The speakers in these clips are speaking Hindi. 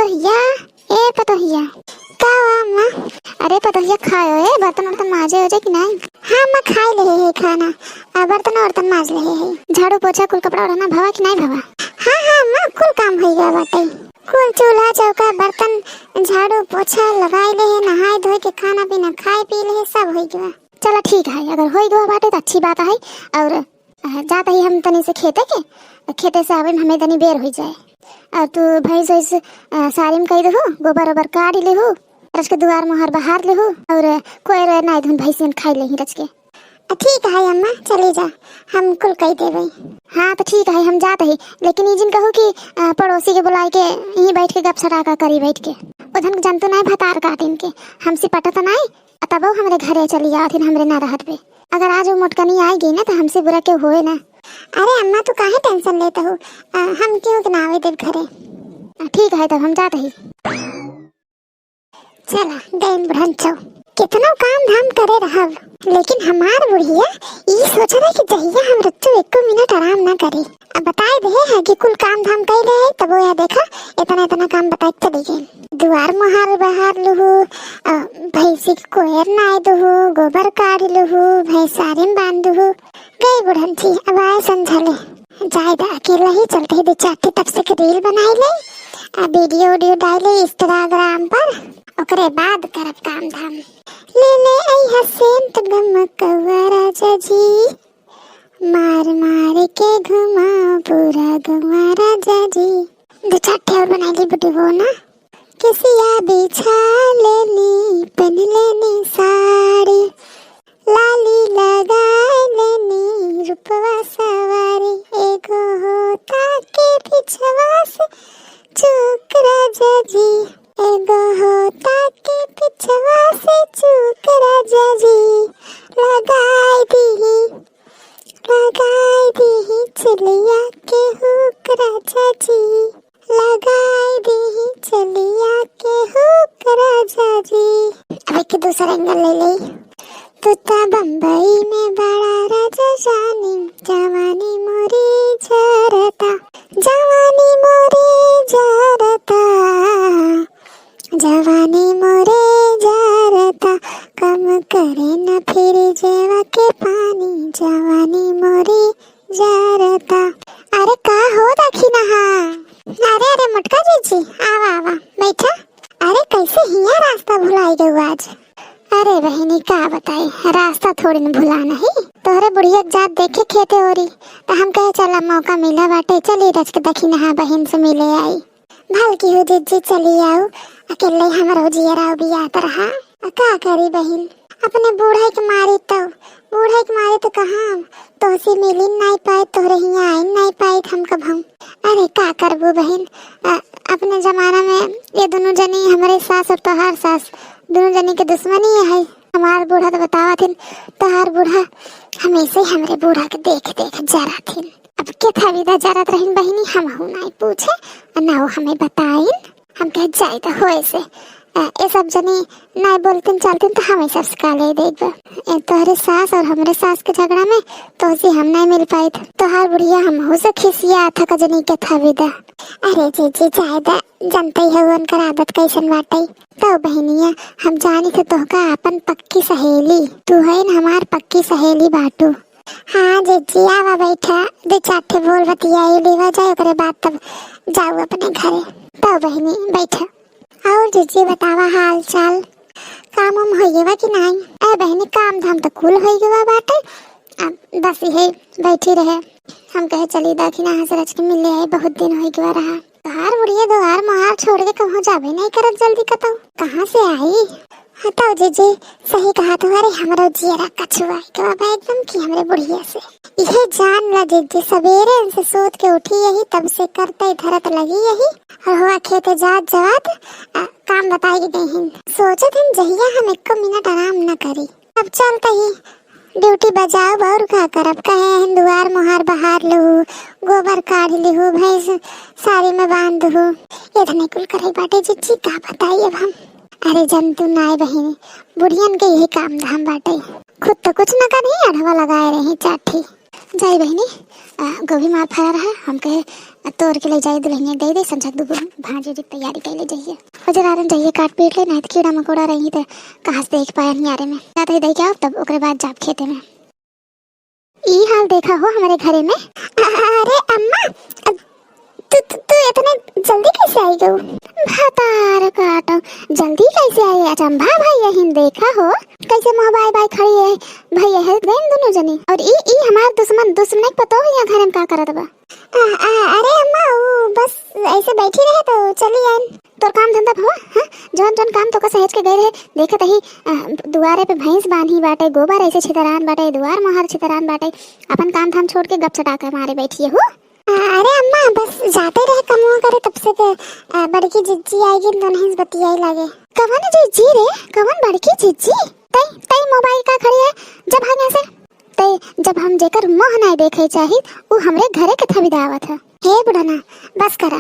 पतोहिया, ए पतोहिया, का हुआ अम्मा? अरे पतोहिया खायो है, बर्तन वर्तन माजे हो जाए कि नहीं? हाँ अम्मा खाई ले है खाना, बर्तन वर्तन माज ले है, झाड़ू पोछा कुल कपड़ा ओढ़ना भवा कि नहीं भवा? हाँ हाँ अम्मा कुल काम हो गया बाटे, कुल चूल्हा चौका बर्तन झाड़ू पोछा लगाई ले है, नहाए धोए के खाना पीना खाए पी ले है, सब हो गया। चलो ठीक है, अगर हो गया बाटे तो अच्छी बात है। और जाते ही हम तनी से खेते से आवे हमें तनी बेर हो जाए। और तू भैंस वैस सारी में कही दो, गोबर ओबर काट ले हो, रच के दुआर मोहर बहार ले हो, और कोई रे नाई धुन भैंसियन खाई ले ही रच के। ठीक है अम्मा चले जा, हम कुल कही देवे। हाँ तो ठीक है हम जाते ही, लेकिन ये जिन कहूँ कि पड़ोसी के बुलाए के यहीं बैठ के गप सराका करी बैठ के, उधन जानतो नहीं भतार काटिन के हमसे पटा तो नहीं, तब हमारे घरे चली जाओ फिर हमरे ना रहत पे। अगर आज वो मोटकनी आएगी ना तो हमसे बुरा क्यों होए ना। अरे अम्मा तू काहे टेंशन लेता हो, हम क्यों ना आवे तेरे घरे। ठीक है तब हम जाते ही। चला गए बुढ़ंचो, कितना काम धाम करे रहा, लेकिन हमार बुढ़िया ये सोच रहा कि जहिया हम रच्चो एक मिनट आराम ना करे। अब बताए दे है कि कुल काम धाम कर रहे, तब वो यह देखा इतना इतना काम बताए चली गई। दुआर मोहार बहार लुहु, भैंसी के कोयर नाय दुहु, गोबर काढ़ लुहु, भैंसारे में बांध दुहु। गई बुढ़ंची अब आए समझले, जायदा अकेला ही चलते ही दो चार तब से रील बनाई ले, वीडियो डाले इंस्टाग्राम पर, ओकरे बाद करब काम धाम। ले आई हसेंट गमकवा राजा जी, मार मार के घुमाओ पूरा गवा राजा जी। दो चार और बनाई ली बुढ़ी वो ना, किसिया बिछा लेनी पहन लेनी साड़ी, लाली लगाए लेनी रूपवा सवारी, एगो होता के पिछवा से चूक राजा जी, एगो होता के पिछवा से चूक राजा जी। लगाई दी चलिया के हुक राजा जी, लगाई दी चलिया के हुक राजा जी। अब एक दूसरा एंगल ले ले, तू ता बम्बई में बड़ा राजा जानी, जवानी मोरी जरता, जवानी मोरी जरता, जवानी मोरे जरता, कम करे न फिर जेवा के पानी, जवानी मोरी जरता। अरे का हो दाखी नहा, अरे मोटका जीजी आवा आवा बैठा। अरे कैसे हिया रास्ता भुलाई गयो आज। अरे बहनी का बताई, रास्ता थोड़ी न भुलाना ही, तोहरे बुढ़िया जात देखे खेते हो रही, तो हम कहे चला मौका मिला बाटे, चली रच के दखी नहा बहन से मिले आई। भल की हो जीजी चली आओ, अकेले हमारो जियरा बिया तरहा का करी बहन, अपने बूढ़े के मारी तो कहाँ तोहसे मिली नहीं पाए, तोहरे हिया आई नहीं पाए हम कब हम। अरे का करबू बहन, अपने जमाना में ये दोनों जनी हमारे सास और तोहार सास दोनों जनी के दुश्मनी है। हमार बूढ़ा तो बतावा थिन, तोहार बूढ़ा हमेशा ही हमरे बूढ़ा के देख जरा थिन। अब क्या था विदा जरत रहीन बहनी, हम हो नहीं पूछे ना वो हमें बताइन, हम कह जाए तो हो ऐसे ये सब जनी नहीं बोलते चलते तो हमें सब सिखा ले देगा। तोहरे सास और हमारे सास के झगड़ा में तो से हम नहीं मिल पाए थे, तोहार बुढ़िया हम हो से खिसिया था कजनी के था विदा। अरे जीजी जायदा जानते ही है उनकर आदत कैसन बाटे। तो बहनिया हम जानी थे तोहका अपन पक्की सहेली, तू है न हमार पक्की सहेली बाटू। हाँ जीजी आवा बैठा, दो चार बोल बतियाई लेवा जाए, ओकरे बाद तब जाओ अपने घरे। तो बहनी बैठा, और जीजी बतावा हाल चाल, काम हम हो गया कि नहीं? अरे बहनी काम धाम तो कुल हो गया बाटे, अब बस ये बैठी रहे, हम कहे चली दाखिना हंस रच के मिले है, बहुत दिन हो गया रहा। तोहार बुढ़िया दोहार मोहार छोड़ के कहूँ जाबे नहीं करत जल्दी कतौ, कहाँ से आई? हटाओ जीजी सही कहा तुम्हारे, हमारा जियरा कछुआ के बाबा एकदम की हमरे बुढ़िया से। यह जान ला जीजी सवेरे उनसे सोच के उठी यही, तब से करते धरत लगी यही, और हुआ खेते जात जवात काम बताई नहीं। सोचे थे जहिया हम एक मिनट आराम न करी, अब चलते ही ड्यूटी बजाओ और का करब, कहे दुआर मोहार बहार लहू, गोबर काढ़ लहू, भैंस सारी में बांध दहू, इतने कुल करे बाटे जीजी का बताई अब हम। अरे जंतु नाय बहनी, बुढ़ियन के यही काम धाम बाटे, खुद तो कुछ न करी अढ़वा लगाए रही चाठी। जय बहनी गोभी मार फरा रहा, हम कहे तोड़ के ले जाए दुल्हनिया गई दे संजक दुगुन भांजे की तैयारी कर ले जाइए बजरारन जाइए काट पीट ले नहीं तो कीड़ा मकोड़ा रही तो कहाँ से देख पाया नियारे में जाते ही दे के आओ तब ओकरे बाद जाप खेते में ई हाल देखा हो हमारे घरे में। अरे अम्मा तू इतने जल्दी कैसे आई गो भातार काटो जल्दी कैसे आई अचंभा भैया हिन देखा हो कैसे मोबाइल बाई खड़ी है भैया है देन दोनों जनी और ई हमार दुश्मन पतो है यहाँ घर में का करत बा। अरे अम्मा वो बस ऐसे बैठी रहे तो चली आई तोर काम धंधा हुआ हां जौन काम तो का सहज के गए रहे देखत ही दुआरे पे भैंस बांधी बाटे गोबर ऐसे छितरान बाटे दुआर मोहर छितरान बाटे अपन काम धाम छोड़ के गप चटा कर मारे बैठी हो। अरे अम्मा बस जाते रहे कमुआ करे तब से बड़की जिज्जी आएगी तो नहीं बतियाई लागे कवन जिज्जी रे कवन बड़की जिज्जी तई मोबाइल का खड़ी है जब हम ऐसे तई जब हम जेकर मोह नहीं देखे चाही वो हमरे घरे के थवी दावत है हे बुढ़ना बस करा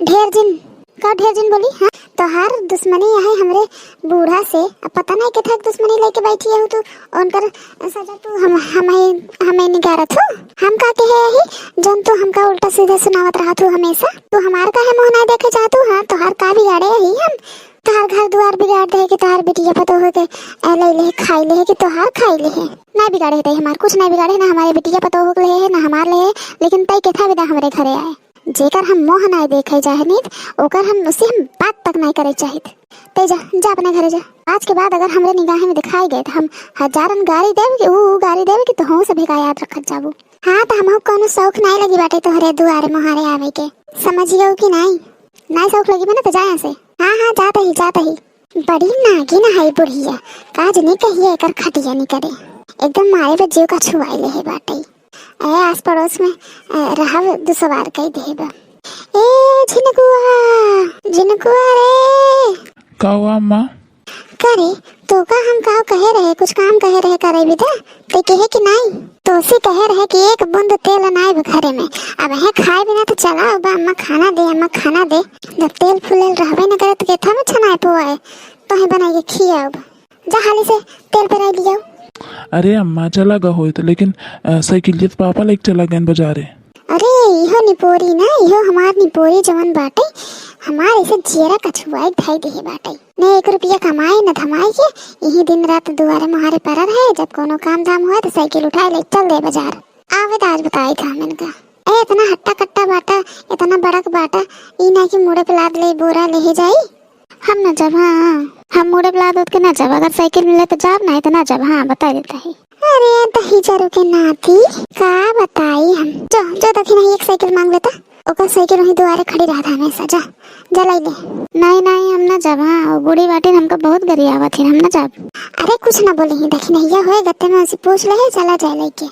ढेर दिन बोली हां तोहार दुश्मनी है हमरे बूढ़ा से अब पता नहीं कितना दुश्मनी लेके बैठी है तू उनकर सजा तू हमें निकारत हो हम का के है ही जन तू हमका उल्टा सीधा सुनावत रहा तू हमेशा तू हमार का है मोह नहीं देखे चाहतू हां तोहार का बिगाड़े ही हम तोहार घर द्वार बिगाड़ दे कि तोहार बिटिया पतो हो के ले खाई ले कि तोहार खाई ले ना बिगाड़े थे हमार कुछ नहीं बिगाड़े ना हमारे बिटिया पतो हो ले ना हमार ले लेकिन तई केथा विदा हमरे घरे आए जेकर हम मोह नहीं देखे चाहनित ओकर हम उससे हम बात तक नहीं करे चाहित ते जा अपने घरे जा आज के बाद अगर हमरे निगाह में दिखाई गए तो हम हजारन गाड़ी देव कि वो गाड़ी देव कि तो से भी का याद रखत जाबू। हां तो हमहु कोनो शौक नहीं लगी बाटे तोहरे दुआरे मोहारे आवे के समझियो कि नहीं शौक लगी बना तो जाए से हां जाता ही बड़ी नागी ना है बुढ़िया काज नहीं कहिए एकर खटिया नहीं करे एकदम मारे पे जीव का छुआई ले है बाटे ए आस पड़ोस में रहब दुसवार कई देबा ए झिनकुआ रे का हुआ अम्मा करे तो का हम का कहे रहे कुछ काम कहे रहे करे भी ते कहे कि नहीं तो सी कहे रहे कि एक बूंद तेल नाई घरे में अब है खाए बिना तो चला अब अम्मा खाना दे जब तेल फुलेल रहबे न करे तो केथा में छनाए पोए तो है बनाई के खियाओ जा हाली से तेल पे रख दियो। अरे अम्मा चला गा होइत लेकिन साइकिल पापा लेके चला गए बाजारे। अरे इहो निपोरी ना इहो हमार निपोरी जवन बाटे हमार इसे जीरा कछुआ ढाई दे बाटे ने 1 रुपया कमाए न धमाए के यही दिन रात दुआरे मुहारे पड़ा रहे जब कोनो काम धाम हुआ तो साइकिल उठाए ले चल दे बाजार आवे तो आज बताई था मैंने का ए इतना हट्टा कट्टा बाटा इतना बड़क बाटा ई ना कि मुड़े पे लाद ले बोरा ले जाई हम न जब हम मुड़े पे लाद के न जब अगर साइकिल मिले तो जब नहीं तो न जब हाँ बता देता है। अरे दही जरू के नाती का बताई हम जो दखी नहीं एक साइकिल मांग लेता ओकर साइकिल वहीं दुआरे खड़ी रहा था हमेशा जा लाई ले नहीं हम ना जब हाँ बूढ़ी बाटी हमको बहुत गरियावा थी हम ना जब अरे कुछ ना बोले ही देखी नहीं होए गत्ते में ऐसे पूछ ले चला जाए लेके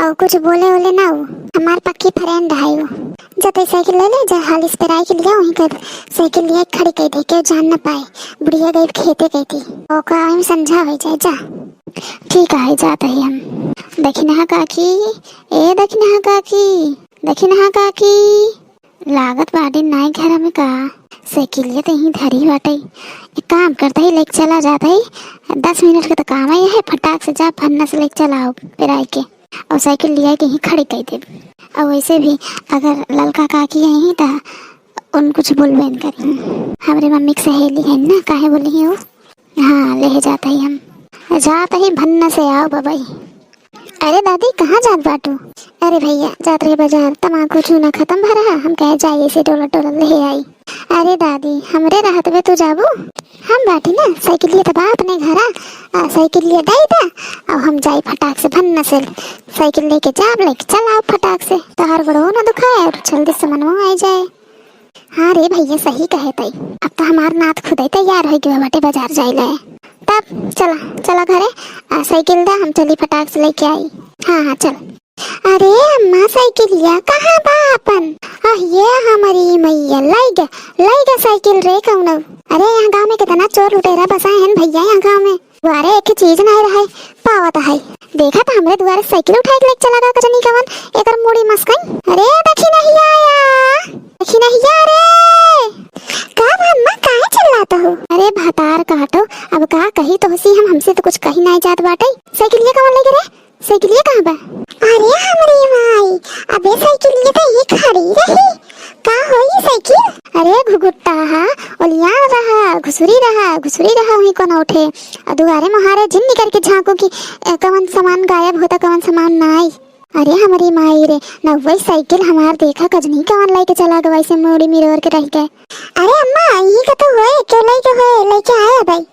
और कुछ बोले ना वो हमार पक्की फ्रेंड है वो जब साइकिल ले जा हाल इस पर आई के लिया वहीं कर साइकिल लिया खड़ी कही दे के जान ना पाए बुढ़िया गई खेते गई थी ओका समझा हो जाए जा ठीक है जाते ही हम दखिना काकी लागत बाड़ी नाई घर में का साइकिल तो यहीं धरी बाटे एक काम करता ही लेके चला जाता ही 10 मिनट के तो काम ही है फटाक से जा फन्ना से लेके चलाओ फिर आई के और साइकिल लिया के ही खड़ी कर दे और वैसे भी अगर ललका काकी यहीं तो उन कुछ बोलबे न करी हमारे मम्मी की सहेली है ना काहे बोली है वो हाँ ले जाता ही हम जाता ही भन्ना से आओ बाबाई। अरे दादी कहाँ जात बाटू अरे भैया जात रहे बाजार तमाकू चूना खत्म भरा हम कहे जाइए से टोला ले आई। अरे दादी हमरे राहत में तू जाबू हम बाटी ना साइकिल लिए तबा अपने घर साइकिल लिए दाई था और हम जाई फटाक से भन्ना से साइकिल लेके जाब लेके चल आओ फटाक से तोहर बड़ो ना दुखाए और जल्दी से मनवा आ जाए। हाँ रे भैया सही कहे तई अब तो हमार नाथ खुद तैयार हो गए बाटे बाजार जाए ले तब चला घरे साइकिल दा हम चली फटाक से लेके आई। हाँ चल। अरे अम्मा साइकिल लिया कहाँ बा अपन ये हमारी मैया लाइगा साइकिल रे कौन अरे यहाँ गाँव में कितना चोर लुटेरा बसा है भैया यहाँ गाँव में दुआरे एक चीज नहीं रहा पावत है देखा था हमरे दुआरे साइकिल उठा के लेके चला गया कजनी कवन एकर मुड़ी मस्कई अरे देखी नहीं आया रे का अम्मा काहे चिल्लाता हो अरे भातार काटो अब का कही तो हसी हमसे तो कुछ कही नहीं जात बाटे साइकिल ये कवन लेके रे साइकिल ये कहां बा अरे हमरी माई अबे साइकिल ये तो ये खड़ी रही का होई साइकिल? अरे घुघुट्टा हा ओलिया रहा घुसुरी रहा वही कोना उठे दुआरे महारे जिन निकल के झांको कि कवन सामान गायब होता कवन सामान नाई। अरे हमारी माई रे ना वही साइकिल हमार देखा कजनी कवन लेके चला गवा ऐसे मोड़ी मिरर के रह गए। अरे अम्मा यही का तो होए क्यों लेके आया भाई?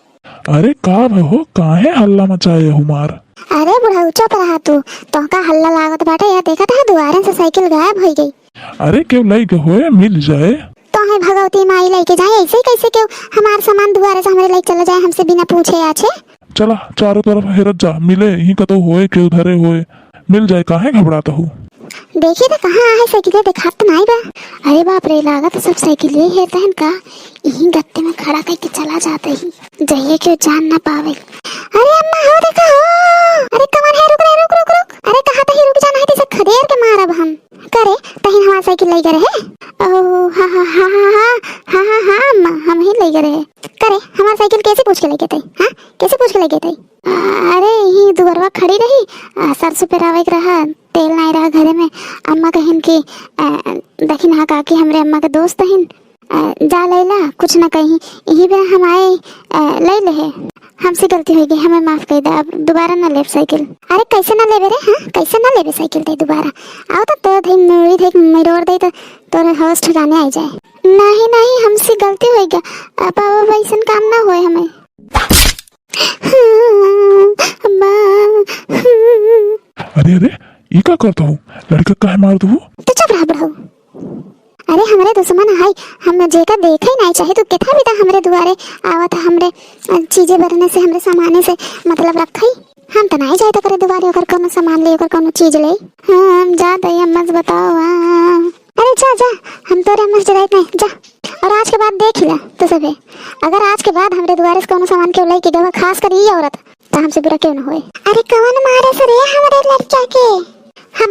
अरे का हो काहे हल्ला मचाए हुमार? अरे बुढ़ा चुप रहा तो का हल्ला लागत बाटे यार देखा था दुआरे से साइकिल गायब हो गई। अरे क्यों लेके होए मिल जाए तो है भगवती माई लेके जाए ऐसे कैसे क्यों हमार सामान दुआरे से हमारे लेके चला जाए हमसे बिना पूछे आछे। चला चारों तरफ हेरत जा मिले यही का तो होए क्यों धरे होए मिल जाए काहे घबराता हूँ। देखिए तो कहाँ है साइकिल देखा तो नहीं बा। अरे बाप रे लागत सब साइकिल ही है तहन का यही गत्ते में खड़ा करके चला जाता ही जाइए क्यों जान ना पावे। अरे अम्मा हो देखा हो अरे कमान है रुक अरे कहाँ तही रुक जाना है जैसे खदेर के मारब हम करे तही हमारा साइकिल ले गए है। ओह हाँ अम्मा हम ही ले गए करे हमारा साइकिल कैसे पूछ के ले गए थे? हाँ कैसे पूछ के ले गए थे? अरे यही दुगरवा खड़ी रही सरसों पे रावे रहा तेल नहीं रहा घरे में अम्मा कहिन की दखिन हाँ काकी हमरे अम्मा के दोस्त हन जा लैला कुछ ना कहीं यही बेरा हम आए ले ले है हमसे गलती हो गई हमें माफ कर दे अब दोबारा ना ले साइकिल। अरे कैसे ना लेबे रे? हाँ कैसे ना लेबे साइकिल दे दोबारा आओ तो धई मोड़ी धई मिरोड़ दे तो तोरे होश ठिकाने आ जाए। नहीं हमसे गलती हो गया अब ऐसा काम ना होए हमें। अरे ये क्या करता हूँ लड़का काहे मार दू? तो चुप रहा बुढ़ऊ। अरे हमारे दुश्मन हाई हम जेका देखे नहीं चाहे तो कितना भी था हमरे दुआरे आवत हमरे चीजें बरने से हमरे सामाने से मतलब रखई हम तो नहीं जाए तो करे दुआरे अगर कोनो सामान ले अगर कोनो चीज ले हम जा दई अम्मा से बताओ। अरे जा हम तोरे अम्मा से नहीं जा और आज के बाद देख ला तो सबे अगर आज के बाद हमरे दुआरे से कोनो सामान क्यों ले के गवा खास कर ये औरत तो हमसे बुरा क्यों न होए। अरे कवन मारे सरे हमरे लड़का के हम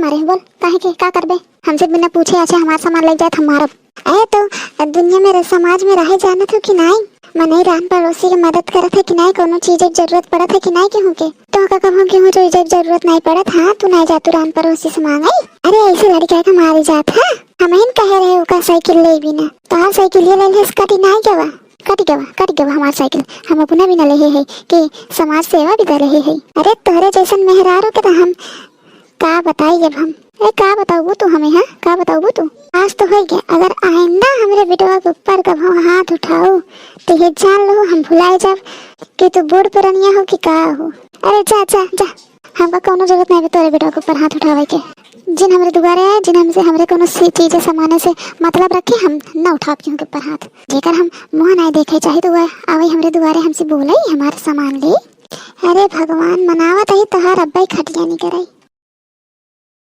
मारे बोल काहे के का करबे हमसे बिना पूछे आछे हमार सामान ले जाए हम मारब। अरे तो दुनिया में समाज में रहे जाना तो कि नहीं मने रान पड़ोसी की मदद करत है कि नहीं कोनो चीज की जरूरत पड़त है कि नहीं केहू के तो का कहो केहू चीज की जरूरत नहीं पड़त। हाँ तू नहीं जा तू रान पड़ोसी से मांगई। अरे ऐसे लड़का के मारी जात है हम इन कहे रहे ओका साइकिल ले बिना तो हाँ साइकिल ले ले कटी नहीं गवा कट गवा हमार साइकिल हम अपना भी न ले है कि समाज सेवा भी कर रहे है। अरे तोहरे जैसन मेहरारू के तो हम का बताई अब हम का बताऊ तू हमें? हाँ का बताऊ तू आज तो हो गया अगर आइंदा हमरे बेटवा के ऊपर कभी हाथ उठाओ तो ये जान लो हम भुलाए जब कि तू बूढ़ पुरनिया हो कि का हो। अरे जा हमका कोनो जरूरत नहीं है तोरे बेटवा के ऊपर हाथ उठावे के जिन हमरे दुआरे आए जिन हमसे हमरे कोनो चीज सामाने से मतलब रखे हम न उठा के ऊपर हाथ जेकर हम मुँह नहीं देखे चाहे तो आवे हमरे दुआरे हमसे बोले हमारे सामान ले। अरे भगवान मनावत ही तोहार अब्बा खटिया नहीं कराई।